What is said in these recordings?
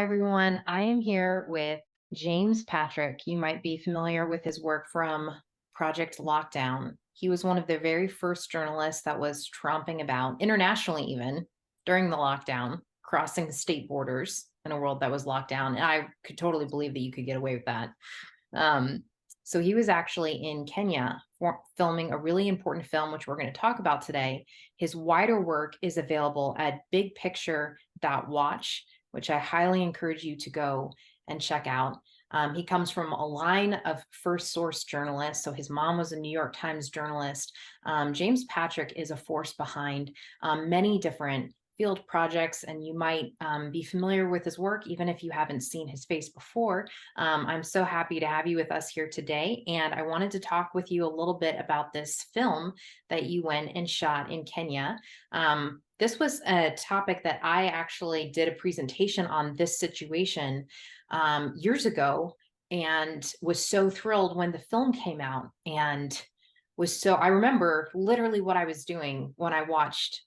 Hi, everyone. I am here with James Patrick. You might be familiar with his work from Project Lockdown. He was one of the very first journalists that was tromping about internationally, even during the lockdown, crossing the state borders in a world that was locked down. And I could totally believe that you could get away with that. Um, so he was actually in Kenya filming a really important film, which we're going to talk about today. His wider work is available at bigpicture.watch, which I highly encourage you to go and check out. He comes from a line of first source journalists. So his mom was a New York Times journalist. James Patrick is a force behind many different field projects, and you might be familiar with his work, even if you haven't seen his face before. I'm so happy to have you with us here today. And I wanted to talk with you a little bit about this film that you went and shot in Kenya. This was a topic that I actually did a presentation on this situation years ago, and was so thrilled when the film came out, and I remember literally what I was doing when I watched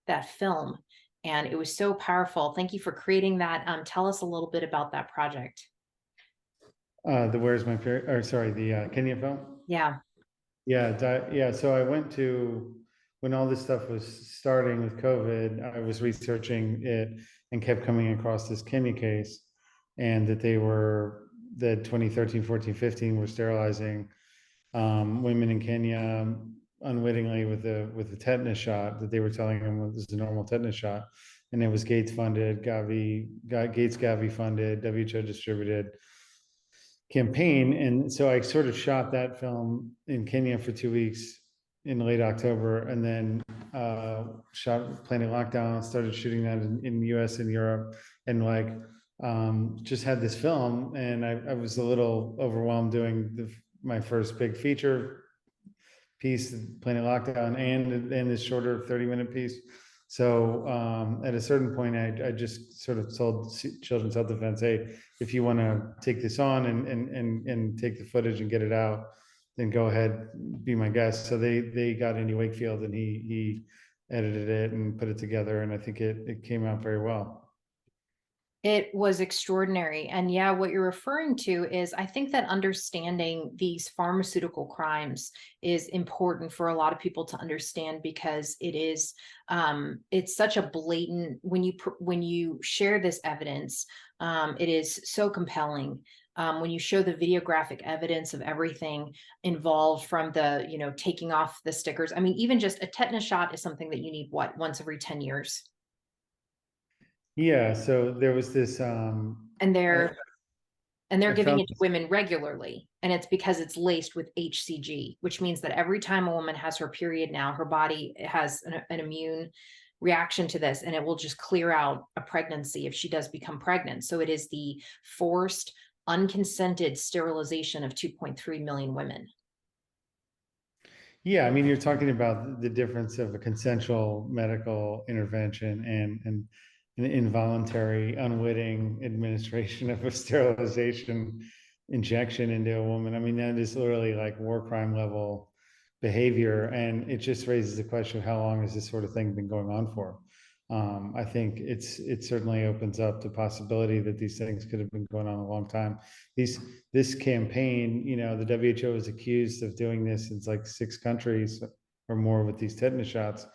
that film, and it was so powerful. Thank you for creating that. Tell us a little bit about that project. The Where's My Period, or sorry, the Kenya film. Yeah. Yeah. So I went to, when all this stuff was starting with COVID, I was researching it and kept coming across this Kenya case, and that 2013, 14, 15 were sterilizing women in Kenya unwittingly with a tetanus shot that they were telling them was a normal tetanus shot, and it was Gates funded, Gavi funded, WHO distributed campaign. And so I sort of shot that film in Kenya for 2 weeks in late October, and then shot Planet Lockdown, started shooting that in the US and Europe, and just had this film. And I was a little overwhelmed doing my first big feature piece, Planet Lockdown, and this shorter 30-minute piece. So at a certain point, I just sort of told Children's Health Defense, hey, if you want to take this on and take the footage and get it out, then go ahead, be my guest. So they got Andy Wakefield, and he edited it and put it together, and I think it came out very well. It was extraordinary. And yeah, what you're referring to is, I think that understanding these pharmaceutical crimes is important for a lot of people to understand, because it's such a blatant, when you share this evidence, it is so compelling. When you show the videographic evidence of everything involved, from the, taking off the stickers. I mean, even just a tetanus shot is something that you need, once every 10 years. Yeah, so there was this And they're I giving found it to women regularly, and it's because it's laced with HCG, which means that every time a woman has her period now, her body has an immune reaction to this, and it will just clear out a pregnancy if she does become pregnant. So it is the forced, unconsented sterilization of 2.3 million women. Yeah, I mean, you're talking about the difference of a consensual medical intervention and an involuntary, unwitting administration of a sterilization injection into a woman. I mean, that is literally like war crime level behavior, and it just raises the question of how long has this sort of thing been going on for? I think it certainly opens up the possibility that these things could have been going on a long time. This campaign, the WHO is accused of doing this in like 6 countries or more with these tetanus shots,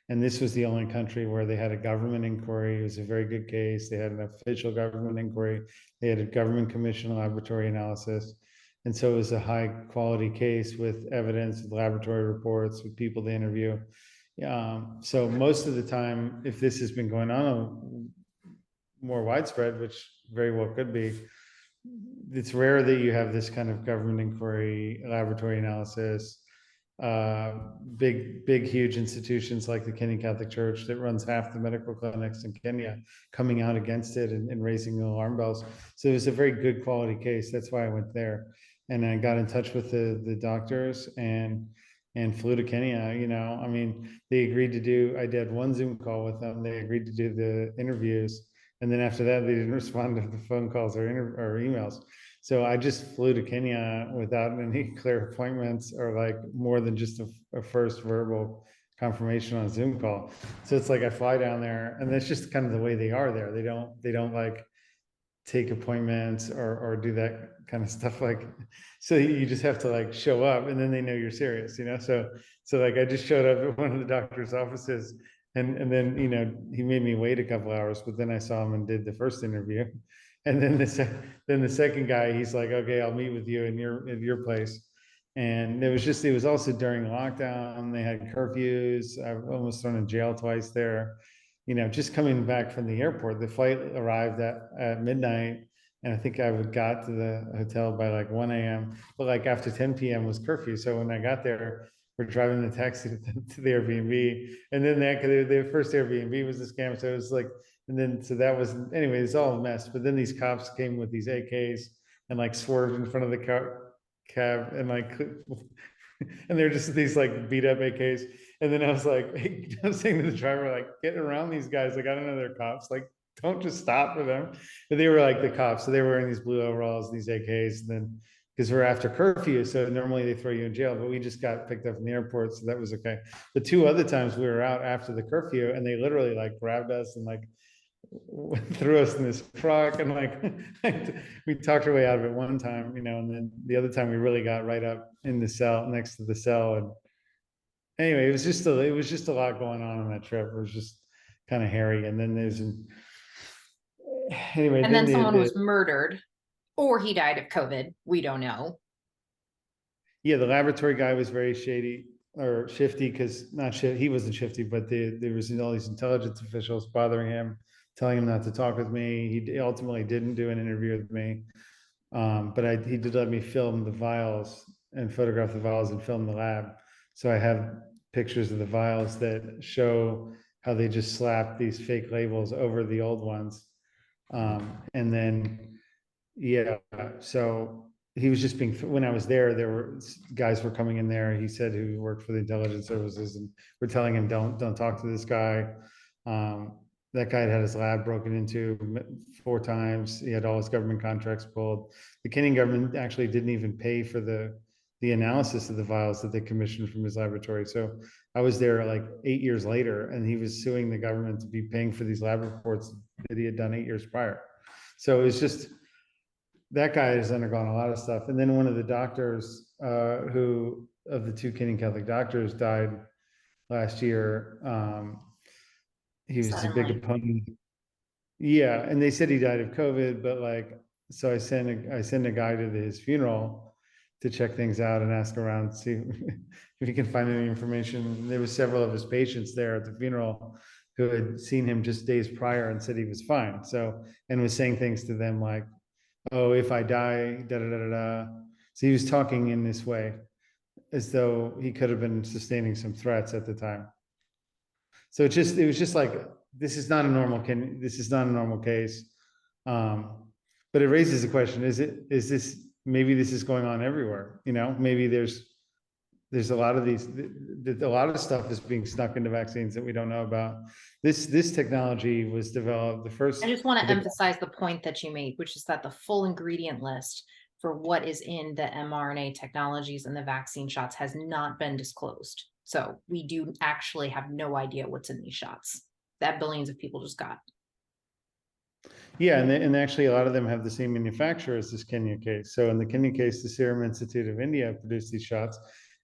and this was the only country where they had a government inquiry. It was a very good case. They had an official government inquiry. They had a government commission laboratory analysis. And so it was a high quality case with evidence, with laboratory reports, with people to interview. So most of the time, if this has been going on more widespread, which very well could be, it's rare that you have this kind of government inquiry, laboratory analysis, big, huge institutions like the Kenyan Catholic Church that runs half the medical clinics in Kenya coming out against it and raising the alarm bells. So it was a very good quality case. That's why I went there, and I got in touch with the doctors and flew to Kenya. I mean, they agreed to do. I did one Zoom call with them. They agreed to do the interviews, and then after that, they didn't respond to the phone calls or emails. So I just flew to Kenya without any clear appointments or like more than just a first verbal confirmation on a Zoom call. So it's like I fly down there, and that's just kind of the way they are there. They don't like take appointments or do that kind of stuff. Like, so you just have to like show up and then they know you're serious, you know? So like I just showed up at one of the doctor's offices and then, you know, he made me wait a couple hours, but then I saw him and did the first interview. And then then the second guy, he's like, okay, I'll meet with you in your place. And it was also during lockdown. They had curfews. I was almost thrown in jail twice there. You know, just coming back from the airport, the flight arrived at midnight, and I think I got to the hotel by like 1 a.m. But like after 10 p.m. was curfew. So when I got there, we're driving the taxi to the Airbnb. And then the first Airbnb was a scam. So it was like, and then so that was anyway, it's all a mess. But then these cops came with these AKs and like swerved in front of the cab and like and they're just these like beat up AKs. And then I was like, hey, I was saying to the driver, like, get around these guys. Like, I don't know they're cops. Like, don't just stop for them. But they were like the cops. So they were wearing these blue overalls, these AKs. And then because we're after curfew, so normally they throw you in jail, but we just got picked up from the airport, so that was okay. The two other times we were out after the curfew, and they literally like grabbed us and like threw us in this truck, and like we talked our way out of it one time, you know, and then the other time we really got right up in the cell next to the cell. And anyway, it was just a lot going on that trip. It was just kind of hairy. And then anyway, And then then someone was murdered or he died of COVID. We don't know. yeah, the laboratory guy was very shady or shifty, because not shit, he wasn't shifty, but there was all these intelligence officials bothering him, telling him not to talk with me. He ultimately didn't do an interview with me. But he did let me film the vials and photograph the vials and film the lab. So I have pictures of the vials that show how they just slapped these fake labels over the old ones. And then, yeah, so he was just being, when I was there were guys were coming in there, he said, who worked for the intelligence services, and we're telling him, don't talk to this guy. That guy had his lab broken into 4 times. He had all his government contracts pulled. The Kenyan government actually didn't even pay for the analysis of the vials that they commissioned from his laboratory. So I was there like 8 years later, and he was suing the government to be paying for these lab reports that he had done 8 years prior. So it's just, that guy has undergone a lot of stuff. And then one of the doctors, who of the two Kenyan Catholic doctors, died last year. He was a big Suddenly. opponent. Yeah, and they said he died of COVID, but like, so I sent a guy to his funeral to check things out and ask around, see if he can find any information. There was several of his patients there at the funeral who had seen him just days prior and said he was fine. So, and was saying things to them like, oh, if I die, da da da da da. So he was talking in this way as though he could have been sustaining some threats at the time. So it was just like, this is not a normal case. But it raises the question, is this, maybe this is going on everywhere, you know, maybe there's a lot of a lot of stuff is being snuck into vaccines that we don't know about. This technology was developed, the I first, just want to the, emphasize the point that you made, which is that the full ingredient list for what is in the mRNA technologies and the vaccine shots has not been disclosed. So we do actually have no idea what's in these shots that billions of people just got. yeah, and actually a lot of them have the same manufacturer as this Kenya case. So in the Kenya case, the Serum Institute of India produced these shots,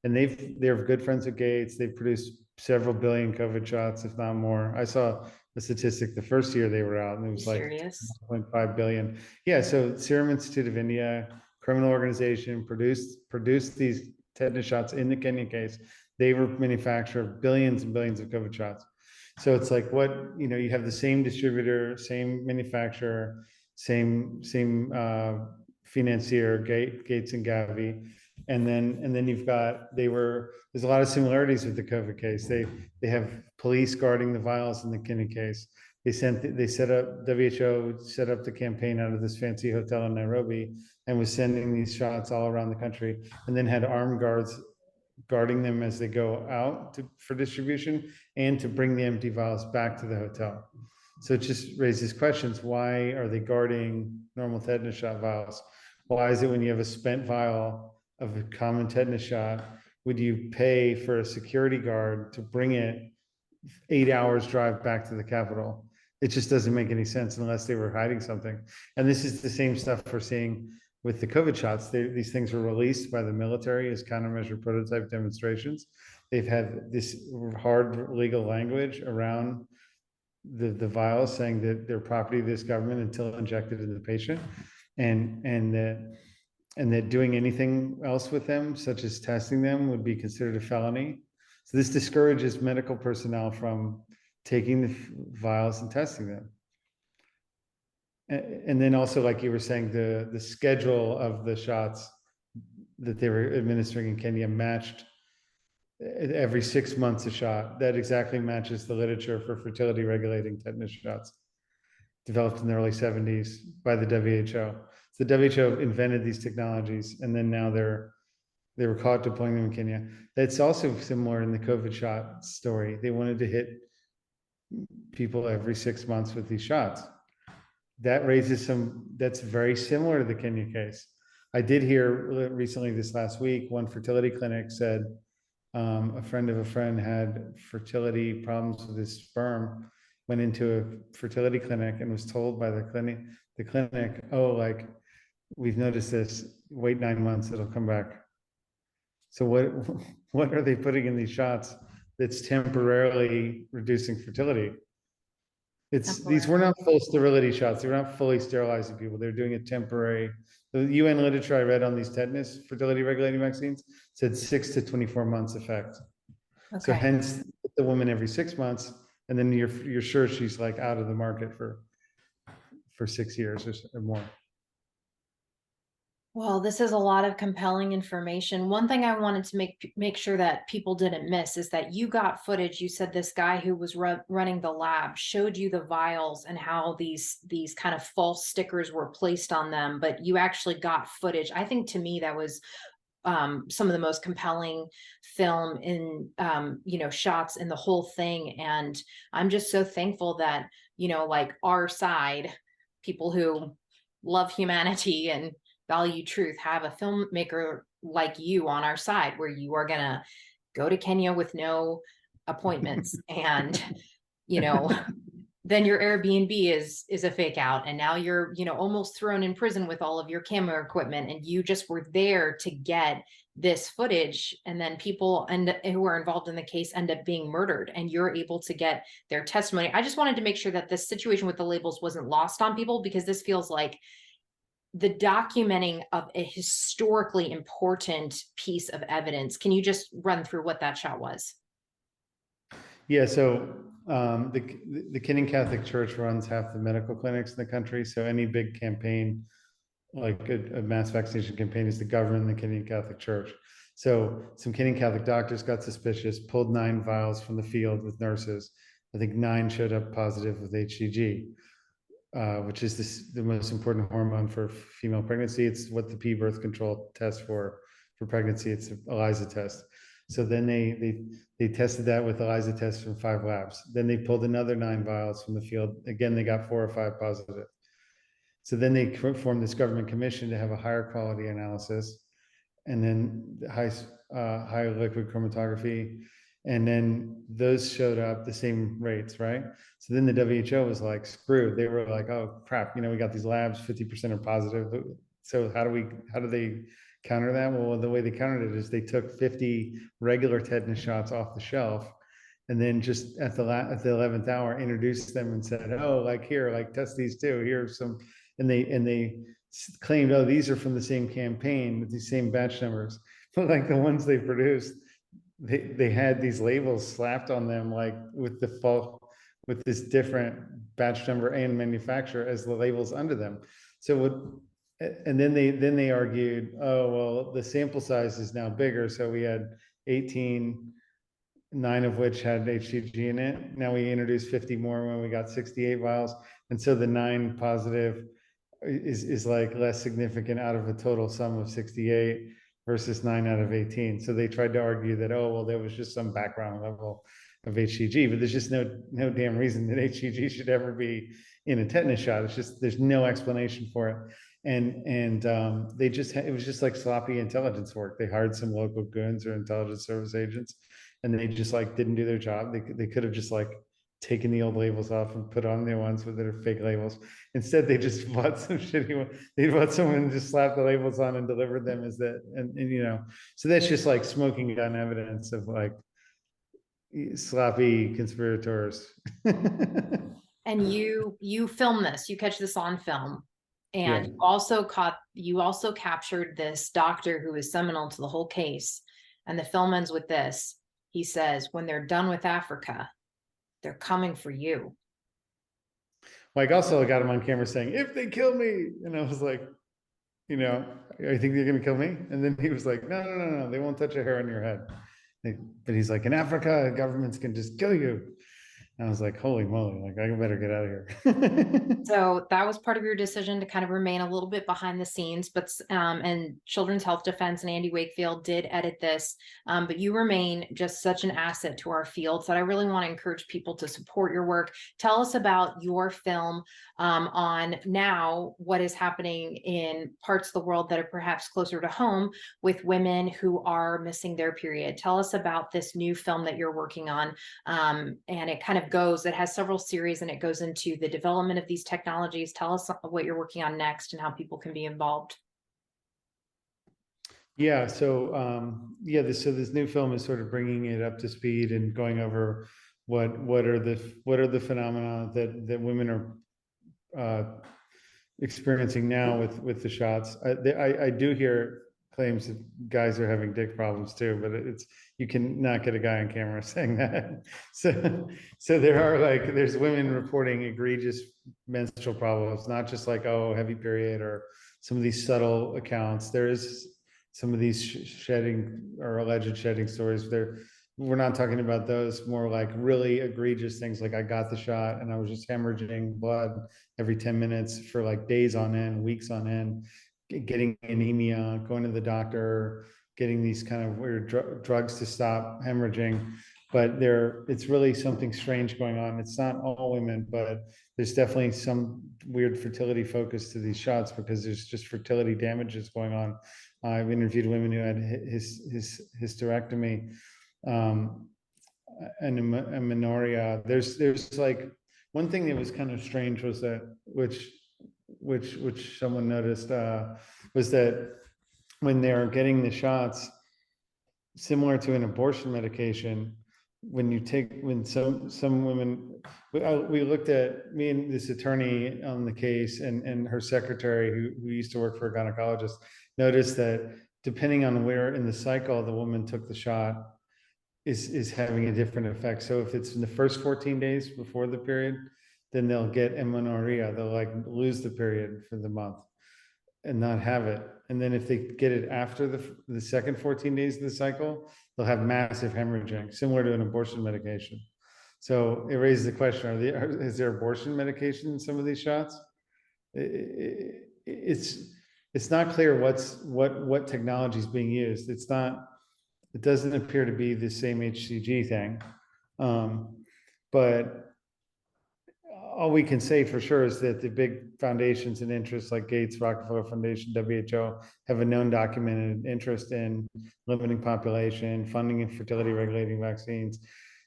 and they're good friends with Gates. They've produced several billion COVID shots, if not more. I saw a statistic the first year they were out, and it Are you was like serious? 1.5 billion. Yeah, so Serum Institute of India, criminal organization, produced these tetanus shots in the Kenya case. They were manufacturer billions and billions of COVID shots. So it's like, what, you know, you have the same distributor, same manufacturer, same financier, Gates and Gavi. And then you've got, there's a lot of similarities with the COVID case. They have police guarding the vials in the Kinney case. They set up, WHO set up the campaign out of this fancy hotel in Nairobi and was sending these shots all around the country, and then had armed guards guarding them as they go out for distribution, and to bring the empty vials back to the hotel. So it just raises questions. Why are they guarding normal tetanus shot vials? Why is it when you have a spent vial of a common tetanus shot, would you pay for a security guard to bring it 8 hours drive back to the capital? It just doesn't make any sense unless they were hiding something. And this is the same stuff we're seeing with the COVID shots. These things were released by the military as countermeasure prototype demonstrations. They've had this hard legal language around the vials saying that they're property of this government until injected in the patient, and that doing anything else with them, such as testing them, would be considered a felony. So this discourages medical personnel from taking the vials and testing them. And then also, like you were saying, the schedule of the shots that they were administering in Kenya matched every 6 months a shot. That exactly matches the literature for fertility regulating tetanus shots developed in the early 70s by the WHO. So the WHO invented these technologies, and then now they were caught deploying them in Kenya. That's also similar in the COVID shot story. They wanted to hit people every 6 months with these shots. That raises that's very similar to the Kenya case. I did hear recently this last week, one fertility clinic said a friend of a friend had fertility problems with his sperm, went into a fertility clinic and was told by the clinic, oh, like, we've noticed this, wait 9 months, it'll come back. So what are they putting in these shots that's temporarily reducing fertility? These were not full sterility shots. They were not fully sterilizing people. They're doing a temporary. The UN literature I read on these tetanus fertility regulating vaccines said 6 to 24 months effect. So Okay. hence the woman every 6 months, and then you're sure she's like out of the market for 6 years or more. Well, this is a lot of compelling information. One thing I wanted to make sure that people didn't miss is that you got footage. You said this guy who was running the lab showed you the vials and how these kind of false stickers were placed on them, but you actually got footage. I think to me that was some of the most compelling film in shots in the whole thing. And I'm just so thankful that like our side, people who love humanity and value truth, have a filmmaker like you on our side, where you are gonna go to Kenya with no appointments and you know then your Airbnb is a fake out, and now you're almost thrown in prison with all of your camera equipment, and you just were there to get this footage, and then people who are involved in the case end up being murdered, and you're able to get their testimony. I just wanted to make sure that this situation with the labels wasn't lost on people, because this feels like the documenting of a historically important piece of evidence. Can you just run through what that shot was? Yeah, so the Kenyan Catholic Church runs half the medical clinics in the country. So any big campaign, like a mass vaccination campaign, is the government and the Kenyan Catholic Church. So some Kenyan Catholic doctors got suspicious, pulled 9 vials from the field with nurses. I think 9 showed up positive with HCG, which is the most important hormone for female pregnancy. It's what the birth control test for pregnancy. It's an ELISA test. So then they tested that with ELISA tests from 5 labs. Then they pulled another 9 vials from the field. Again, they got 4 or 5 positive. So then they formed this government commission to have a higher quality analysis, and then high liquid chromatography, and then those showed up the same rates, right? So then the WHO was like screwed. They were like, oh crap, we got these labs, 50% are positive. So how do they counter that? Well, the way they countered it is they took 50 regular tetanus shots off the shelf, and then just at the 11th hour introduced them and said, oh, like, here, like, test these too. Here's some, and they claimed, oh, these are from the same campaign with these same batch numbers. But like the ones they produced, they had these labels slapped on them, like with this different batch number and manufacturer as the labels under them. And then they argued, oh, well, the sample size is now bigger. So we had 18, 9 of which had HCG in it. Now we introduced 50 more when we got 68 vials. And so the 9 positive is like less significant out of a total sum of 68 versus 9 out of 18. So they tried to argue that, oh, well, there was just some background level of HCG, but there's just no damn reason that HCG should ever be in a tetanus shot. It's just, there's no explanation for it. And it was just like sloppy intelligence work. They hired some local goons or intelligence service agents, and they just like didn't do their job. They could have just like taken the old labels off and put on new ones with their fake labels. Instead, they just bought some shitty one. They bought someone and just slapped the labels on and delivered them as that. And you know, so that's just like smoking gun evidence of like sloppy conspirators. And you film this, you catch this on film. And Yeah. you also captured this doctor who is seminal to the whole case. And the film ends with this. He says, when they're done with Africa, they're coming for you. Like also I got him on camera saying, if they kill me, and I was like, you know, I think they're gonna kill me. And then he was like, no, no, no, no, they won't touch a hair on your head. But he's like, in Africa, governments can just kill you. And I was like, holy moly, like I better get out of here. So that was part of your decision to kind of remain a little bit behind the scenes, but and Children's Health Defense and Andy Wakefield did edit this, but you remain just such an asset to our field. So I really want to encourage people to support your work. Tell us about your film on now what is happening in parts of the world that are perhaps closer to home with women who are missing their period. Tell us about this new film that you're working on, and it has several series and it goes into the development of these technologies. Tell us what you're working on next and how people can be involved. Yeah, so so this new film is sort of bringing it up to speed and going over what are the phenomena that women are uh, experiencing now with the shots. I do hear claims that guys are having dick problems too, but it's you can not get a guy on camera saying that. So there are like there's women reporting egregious menstrual problems, not just like oh heavy period or some of these subtle accounts. There is some of these shedding or alleged shedding stories. We're not talking about those, more like really egregious things like I got the shot and I was just hemorrhaging blood every 10 minutes for like days on end, weeks on end, getting anemia, going to the doctor, getting these kind of weird drugs to stop hemorrhaging. But it's really something strange going on. It's not all women, but there's definitely some weird fertility focus to these shots because there's just fertility damages going on. I've interviewed women who had hysterectomy and amenorrhea. There's like one thing that was kind of strange was that which someone noticed was that when they're getting the shots, similar to an abortion medication, when some women, we looked at me and this attorney on the case and her secretary who used to work for a gynecologist noticed that depending on where in the cycle the woman took the shot is having a different effect. So if it's in the first 14 days before the period, then they'll get amenorrhea. They'll like lose the period for the month and not have it. And then if they get it after the second 14 days of the cycle, they'll have massive hemorrhaging, similar to an abortion medication. So it raises the question: is there abortion medication in some of these shots? It's not clear what technology is being used. It doesn't appear to be the same HCG thing. But all we can say for sure is that the big foundations and interests like Gates, Rockefeller Foundation, WHO have a known documented interest in limiting population, funding and fertility regulating vaccines,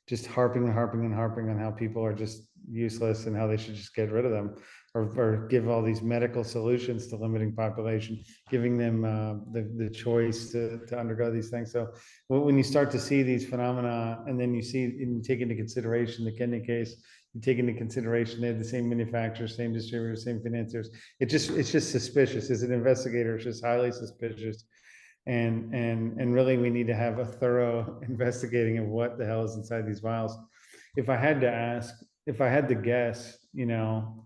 just harping and harping and harping on how people are just useless and how they should just get rid of them or give all these medical solutions to limiting population, giving them the choice to undergo these things. So when you start to see these phenomena and then you see and you take into consideration the Kenya case, you take into consideration they have the same manufacturer, same distributor, same financiers. It's just suspicious. As an investigator, it's just highly suspicious. And really we need to have a thorough investigating of what the hell is inside these vials. If I had to guess, you know,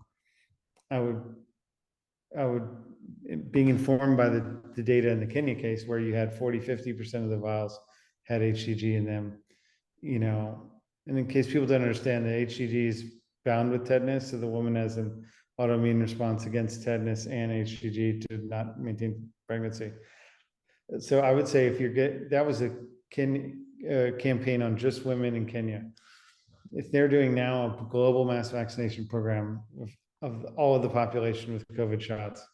I would being informed by the data in the Kenya case where you had 40-50% of the vials had HCG in them, you know, and in case people don't understand, the HCG is bound with tetanus, so the woman has an autoimmune response against tetanus and HCG to not maintain pregnancy. So I would say that was a campaign on just women in Kenya. If they're doing now a global mass vaccination program of all of the population with COVID shots,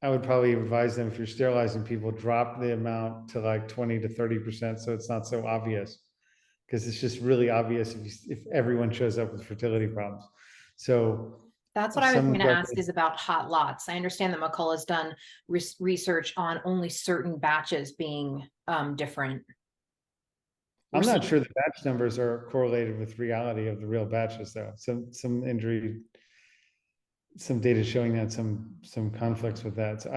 I would probably advise them if you're sterilizing people, drop the amount to like 20 to 30%, so it's not so obvious. because it's just really obvious if everyone shows up with fertility problems. So That's what I was some going to ask government, is about hot lots. I understand that McCullough has done research on only certain batches being different. We're I'm not seeing, sure the batch numbers are correlated with reality of the real batches, though. Some injury, some data showing that some conflicts with that. So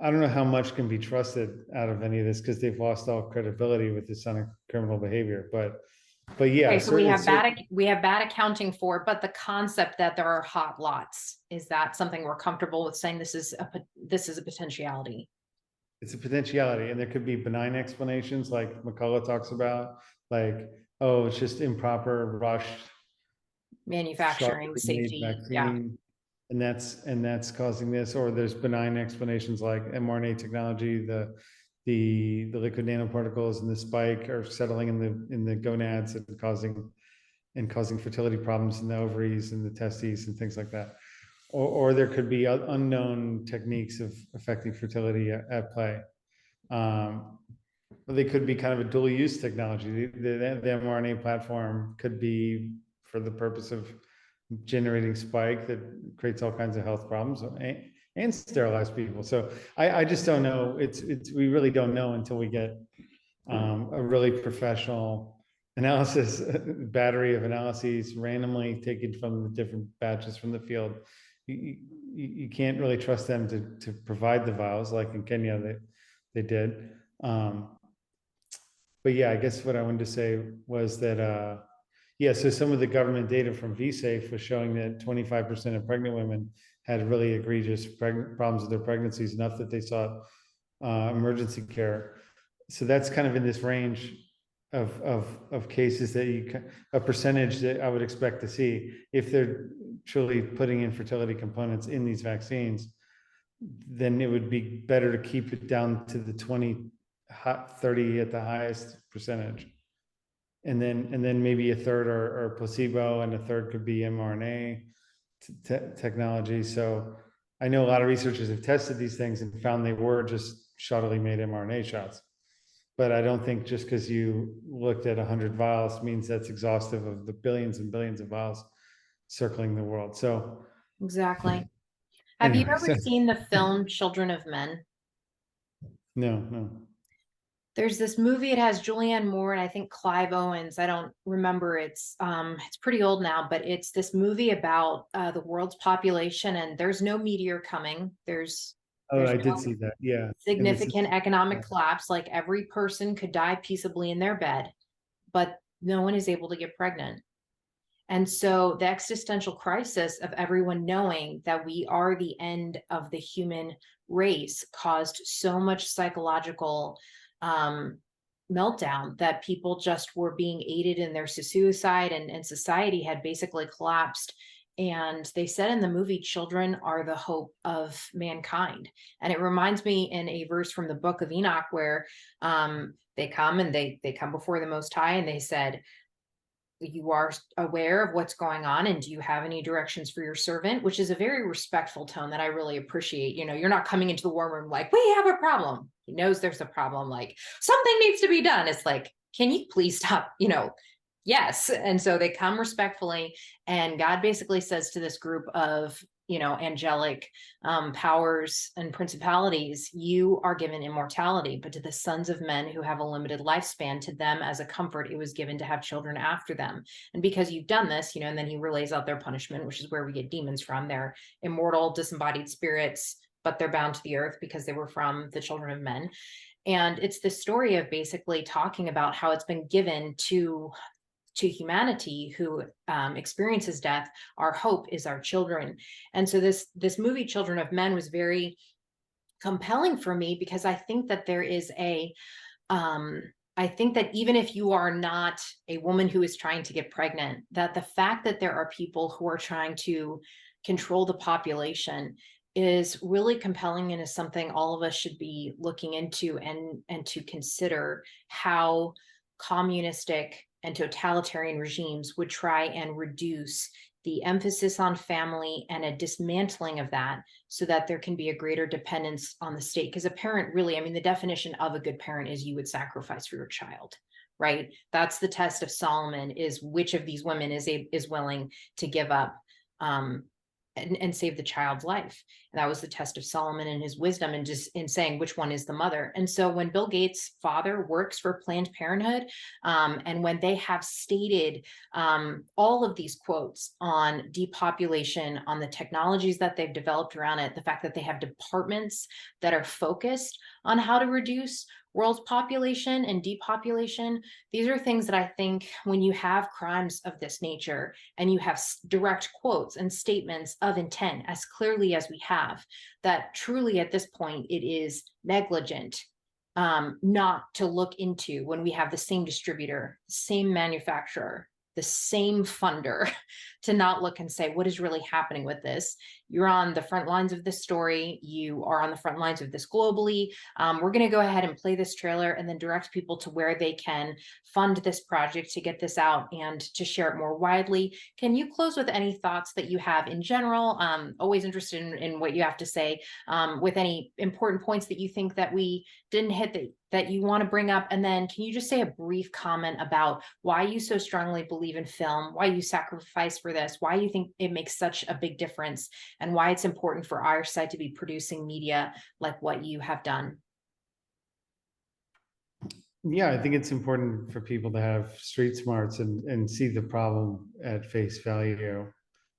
I don't know how much can be trusted out of any of this because they've lost all credibility with this on criminal behavior. But yeah, okay, so we have certain bad accounting for, but the concept that there are hot lots, is that something we're comfortable with saying this is a potentiality? it's a potentiality, and there could be benign explanations like McCullough talks about, like, oh, it's just improper, rushed, Manufacturing, sharply made safety, yeah, vaccine, and that's causing this. Or there's benign explanations like mRNA technology, the lipid nanoparticles and the spike are settling in the gonads and causing fertility problems in the ovaries and the testes and things like that. Or there could be unknown techniques of affecting fertility at play. Um, but they could be kind of a dual use technology. The mRNA platform could be for the purpose of generating spike that creates all kinds of health problems and sterilize people. So I just don't know. We really don't know until we get a really professional analysis battery of analyses randomly taken from the different batches from the field. You can't really trust them to provide the vials like in Kenya they did. But yeah, I guess what I wanted to say was that yeah, so some of the government data from VSafe was showing that 25% of pregnant women had really egregious problems with their pregnancies, enough that they sought emergency care. So that's kind of in this range of cases that a percentage that I would expect to see if they're truly putting in fertility components in these vaccines. Then it would be better to keep it down to the 30 at the highest percentage. And then maybe a third are placebo, and a third could be mRNA technology. So I know a lot of researchers have tested these things and found they were just shoddily made mRNA shots. But I don't think just because you looked at 100 vials means that's exhaustive of the billions and billions of vials circling the world. So exactly. Have you anyway, ever so seen the film Children of Men? no. There's this movie, it has Julianne Moore and I think Clive Owens. I don't remember. It's pretty old now, but it's this movie about the world's population, and there's no meteor coming. Oh, There's I did no see that. Yeah. And it's significant economic collapse. Like every person could die peaceably in their bed, but no one is able to get pregnant. And so the existential crisis of everyone knowing that we are the end of the human race caused so much psychological um, meltdown that people just were being aided in their suicide, and society had basically collapsed. And they said in the movie, children are the hope of mankind. And it reminds me in a verse from the book of Enoch where they come and they come before the Most High and they said, you are aware of what's going on, and do you have any directions for your servant, which is a very respectful tone that I really appreciate. You're not coming into the war room like, we have a problem. He knows there's a problem, like something needs to be done. It's like, can you please stop? Yes. And so they come respectfully, and God basically says to this group of angelic powers and principalities, you are given immortality, but to the sons of men who have a limited lifespan, to them as a comfort it was given to have children after them. And because you've done this, and then he relays out their punishment, which is where we get demons from. They're immortal disembodied spirits, but they're bound to the earth because they were from the children of men. And it's the story of basically talking about how it's been given to humanity who experiences death. Our hope is our children. And so this movie Children of Men was very compelling for me, because I think that there is I think that even if you are not a woman who is trying to get pregnant, that the fact that there are people who are trying to control the population is really compelling, and is something all of us should be looking into, and to consider how communistic and totalitarian regimes would try and reduce the emphasis on family and a dismantling of that so that there can be a greater dependence on the state. Because a parent really, I mean, the definition of a good parent is you would sacrifice for your child, right? That's the test of Solomon, is which of these women is willing to give up um, and save the child's life. And that was the test of Solomon and his wisdom, and just in saying which one is the mother. And so when Bill Gates' father works for Planned Parenthood, and when they have stated all of these quotes on depopulation, on the technologies that they've developed around it, the fact that they have departments that are focused on how to reduce world population and depopulation, these are things that I think when you have crimes of this nature and you have direct quotes and statements of intent as clearly as we have, that truly at this point it is negligent not to look into, when we have the same distributor, same manufacturer, the same funder, to not look and say, what is really happening with this? You're on the front lines of this story. You are on the front lines of this globally. We're going to go ahead and play this trailer and then direct people to where they can fund this project to get this out and to share it more widely. Can you close with any thoughts that you have in general? Always interested in what you have to say, with any important points that you think that we didn't hit that you want to bring up. And then can you just say a brief comment about why you so strongly believe in film, why you sacrifice for this, why you think it makes such a big difference, and why it's important for our side to be producing media like what you have done? Yeah, I think it's important for people to have street smarts and see the problem at face value,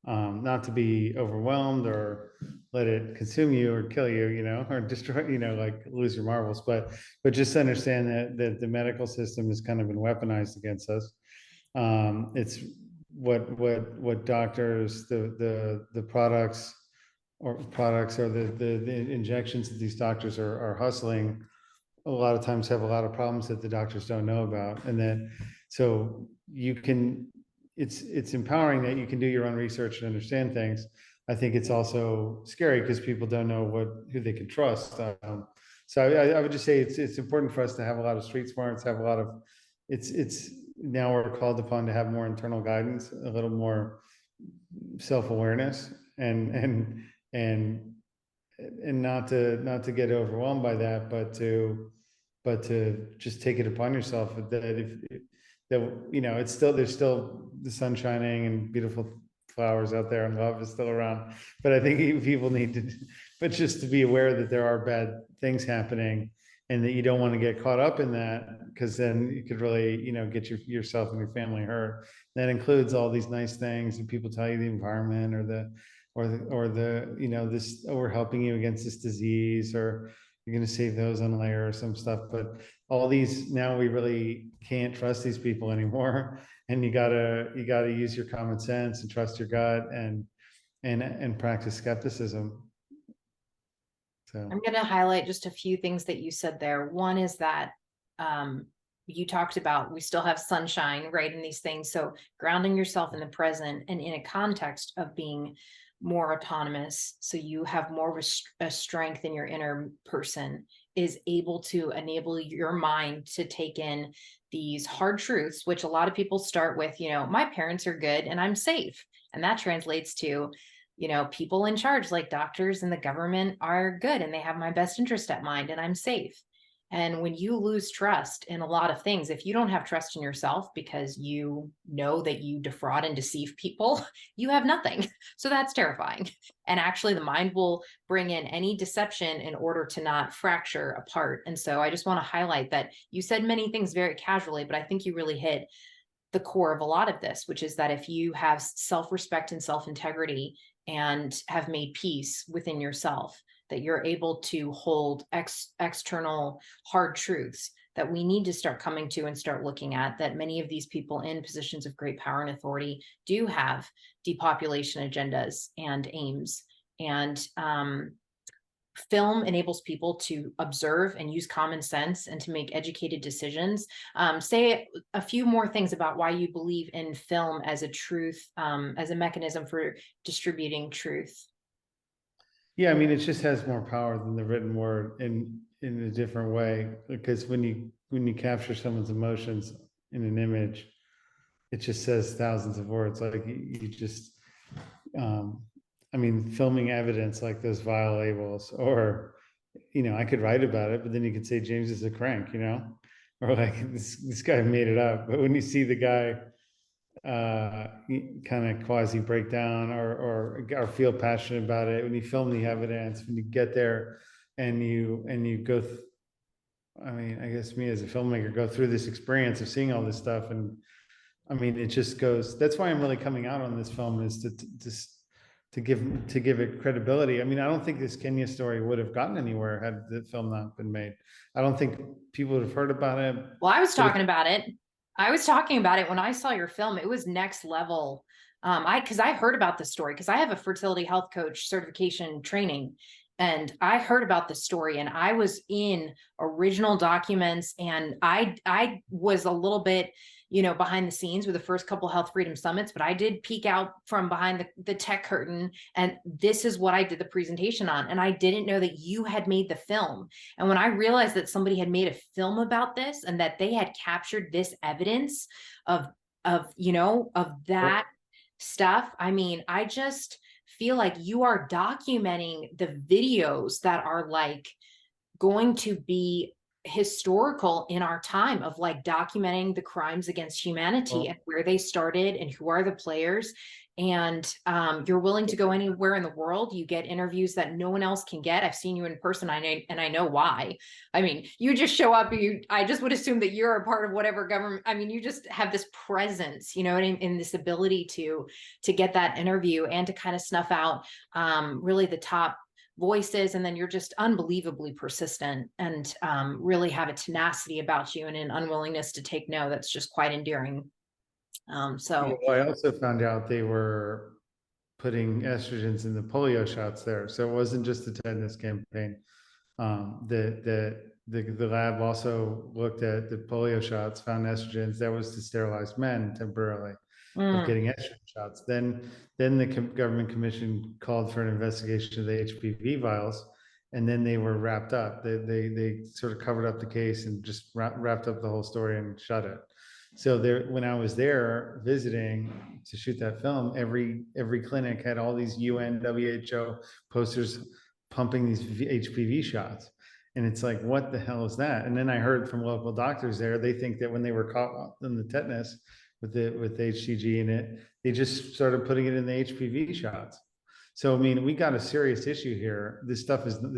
not to be overwhelmed or let it consume you or kill you, or destroy, like lose your marbles. But just understand that the medical system has kind of been weaponized against us. It's what doctors, the products or the injections that these doctors are hustling a lot of times have a lot of problems that the doctors don't know about. And then, so you can, it's empowering that you can do your own research and understand things. I think it's also scary because people don't know who they can trust. So I would just say it's important for us to have a lot of street smarts, have a lot of, it's now we're called upon to have more internal guidance, a little more self-awareness, and not to get overwhelmed by that, but to just take it upon yourself that if that it's still, there's still the sun shining and beautiful flowers out there and love is still around. But I think people need to, but just to be aware that there are bad things happening and that you don't want to get caught up in that, because then you could really get yourself and your family hurt. That includes all these nice things that people tell you, the environment or the this, oh, we're helping you against this disease, or you're going to save those on layer or some stuff. But all these, now we really can't trust these people anymore. And you gotta use your common sense and trust your gut and practice skepticism. So I'm going to highlight just a few things that you said there. One is that um, you talked about we still have sunshine, right, in these things. So grounding yourself in the present and in a context of being more autonomous, so you have more of a strength in your inner person, is able to enable your mind to take in these hard truths, which a lot of people start with, my parents are good and I'm safe. And that translates to, people in charge like doctors and the government are good and they have my best interest at mind and I'm safe. And when you lose trust in a lot of things, if you don't have trust in yourself because you know that you defraud and deceive people, you have nothing. So that's terrifying. And actually, the mind will bring in any deception in order to not fracture apart. And so I just want to highlight that you said many things very casually, but I think you really hit the core of a lot of this, which is that if you have self-respect and self-integrity and have made peace within yourself, that you're able to hold external hard truths that we need to start coming to and start looking at, that many of these people in positions of great power and authority do have depopulation agendas and aims. And film enables people to observe and use common sense and to make educated decisions. Say a few more things about why you believe in film as a truth, as a mechanism for distributing truth. yeah, I mean, it just has more power than the written word in a different way, because when you capture someone's emotions in an image, it just says thousands of words. Like you just I mean, filming evidence like those vial labels, or, I could write about it, but then you could say James is a crank, or like this guy made it up. But when you see the guy kind of quasi break down, or feel passionate about it, when you film the evidence, when you get there and you go, I mean, I guess me as a filmmaker go through this experience of seeing all this stuff, and I mean, it just goes. That's why I'm really coming out on this film, is to give it credibility. I mean, I don't think this Kenya story would have gotten anywhere had the film not been made. I don't think people would have heard about it. Well, I was But talking about it. I was talking about it when I saw your film. It was next level. Because I heard about this story because I have a fertility health coach certification training, and I heard about this story, and I was in original documents, and I was a little bit, behind the scenes with the first couple health freedom summits, but I did peek out from behind the tech curtain, and this is what I did the presentation on. And I didn't know that you had made the film. And when I realized that somebody had made a film about this and that they had captured this evidence of that stuff, I mean, I just feel like you are documenting the videos that are like going to be historical in our time, of like documenting the crimes against humanity well, and where they started and who are the players. And you're willing to go anywhere in the world. You get interviews that no one else can get. I've seen you in person, and I know why. I mean, you just show up. I just would assume that you're a part of whatever government. I mean, you just have this presence, in this ability to get that interview and to kind of snuff out really the top voices. And then you're just unbelievably persistent, and really have a tenacity about you and an unwillingness to take no that's just quite endearing. yeah, So well, I also found out they were putting estrogens in the polio shots there, so it wasn't just the tetanus campaign. The lab also looked at the polio shots, found estrogens. That was to sterilize men temporarily of mm, getting estrogen shots. Then the government commission called for an investigation of the HPV vials, and then they were wrapped up. They sort of covered up the case and just wrapped up the whole story and shut it. So there, when I was there visiting to shoot that film, every clinic had all these UN, WHO posters pumping these HPV shots. And it's like, what the hell is that? And then I heard from local doctors there, they think that when they were caught in the tetanus with HCG in it, they just started putting it in the HPV shots. So I mean, we got a serious issue here. This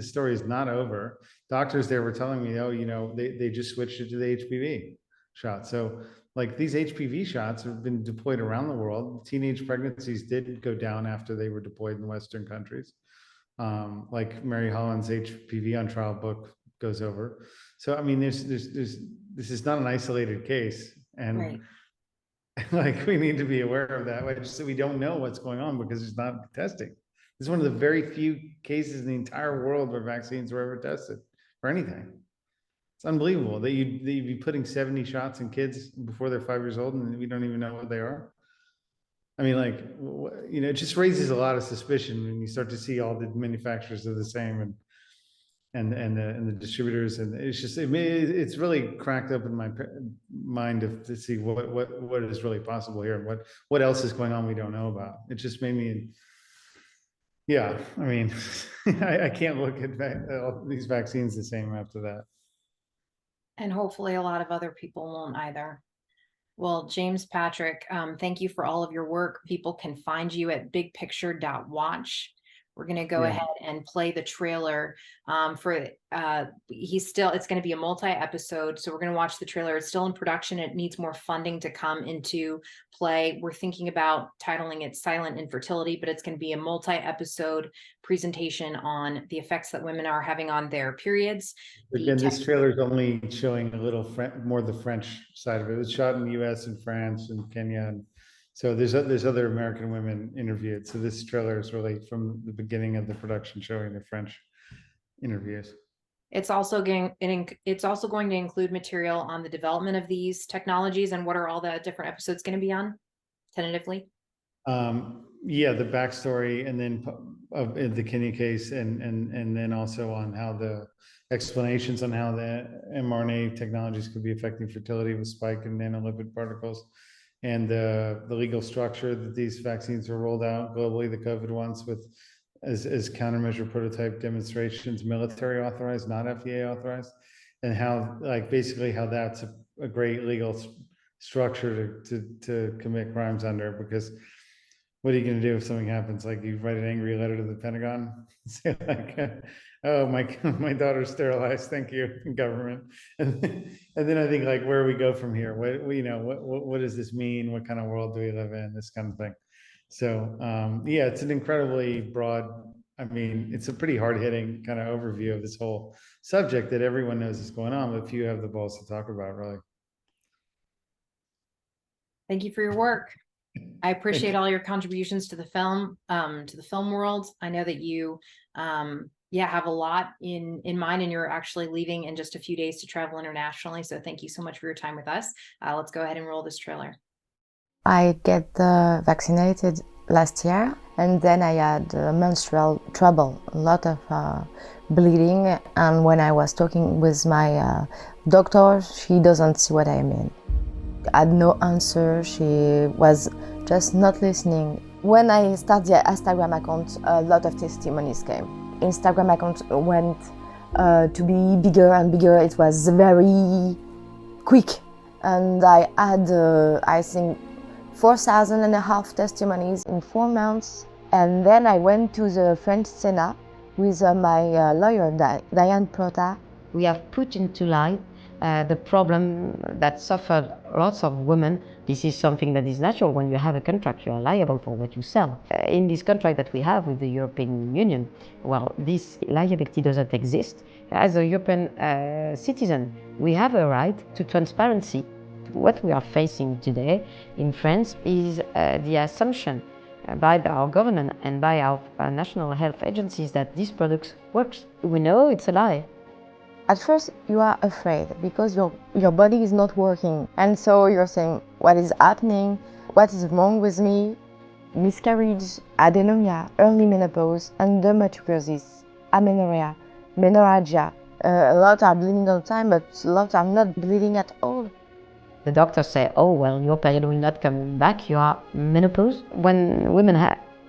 story is not over. Doctors there were telling me, oh, they just switched it to the HPV shot. So like these HPV shots have been deployed around the world. Teenage pregnancies did go down after they were deployed in Western countries. Like Mary Holland's HPV on Trial book goes over. So I mean, this is not an isolated case, and right. like we need to be aware of that. Just so we don't know what's going on because there's not testing. This is one of the very few cases in the entire world where vaccines were ever tested for anything. It's unbelievable that you'd be putting 70 shots in kids before they're 5 years old and we don't even know what they are. I mean, like, it just raises a lot of suspicion when you start to see all the manufacturers are the same, and the distributors, and it's just it's really cracked up in my mind to see what is really possible here, and what else is going on we don't know about. It just made me, yeah. I mean, I can't look at all these vaccines the same after that. And hopefully a lot of other people won't either. Well, James Patrick, thank you for all of your work. People can find you at bigpicture.watch. We're going to go Yeah. ahead and play the trailer for it's going to be a multi-episode. So we're going to watch the trailer. It's still in production. It needs more funding to come into play. We're thinking about titling it Silent Infertility, but it's going to be a multi-episode presentation on the effects that women are having on their periods. The Again, this trailer is only showing a little more the French side of it. It was shot in the U.S. and France and Kenya, and so there's other American women interviewed. So this trailer is really from the beginning of the production showing the French interviews. It's also going to include material on the development of these technologies, and what are all the different episodes going to be on tentatively. Yeah, the backstory, and then of the Kenya case, and then also on how the explanations on how the mRNA technologies could be affecting fertility with spike and nanolipid particles, and the legal structure that these vaccines were rolled out globally, the COVID ones, with as countermeasure prototype demonstrations, military authorized, not FDA authorized, and how like basically how that's a great legal structure to commit crimes under, because what are you going to do if something happens? Like you write an angry letter to the Pentagon, say like, "Oh, my daughter's sterilized. Thank you, government." And then I think like, where we go from here? What does this mean? What kind of world do we live in? This kind of thing. So yeah, it's an incredibly broad. I mean, it's a pretty hard hitting kind of overview of this whole subject that everyone knows is going on, but few have the balls to talk about, really. Thank you for your work. I Thank appreciate you. all your contributions to the film world. I know that you, yeah, have a lot in mind, and you're actually leaving in just a few days to travel internationally. So thank you so much for your time with us. Let's go ahead and roll this trailer. I get vaccinated last year, and then I had menstrual trouble, a lot of bleeding. And when I was talking with my doctor, she doesn't see what I mean. I had no answer. She was just not listening. When I started the Instagram account, a lot of testimonies came. Instagram account went to be bigger and bigger. It was very quick, and I had, I think, 4,500 testimonies in 4 months. And then I went to the French Senate with my lawyer, Diane Prota. We have put into light the problem that suffered lots of women. This is something that is natural. When you have a contract, you are liable for what you sell. In this contract that we have with the European Union, well, this liability doesn't exist. As a European citizen, we have a right to transparency. What we are facing today in France is the assumption by our government and by our national health agencies that this product works. We know it's a lie. At first, you are afraid because your body is not working. And so you're saying, what is happening? What is wrong with me? Miscarriage, adenomia, early menopause, endometriosis, amenorrhea, menorrhagia. A lot are bleeding all the time, but a lot are not bleeding at all. The doctors say, oh, well, your period will not come back, you are menopause. When women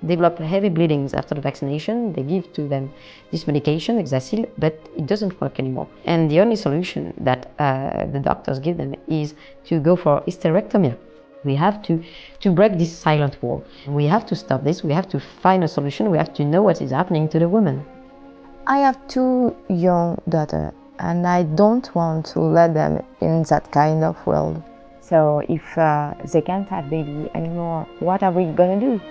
develop heavy bleedings after the vaccination, they give to them this medication, Exacil, but it doesn't work anymore. And the only solution that the doctors give them is to go for hysterectomy. We have to break this silent wall. We have to stop this, we have to find a solution, we have to know what is happening to the women. I have 2 young daughters, and I don't want to let them in that kind of world. So if they can't have baby anymore, what are we gonna do?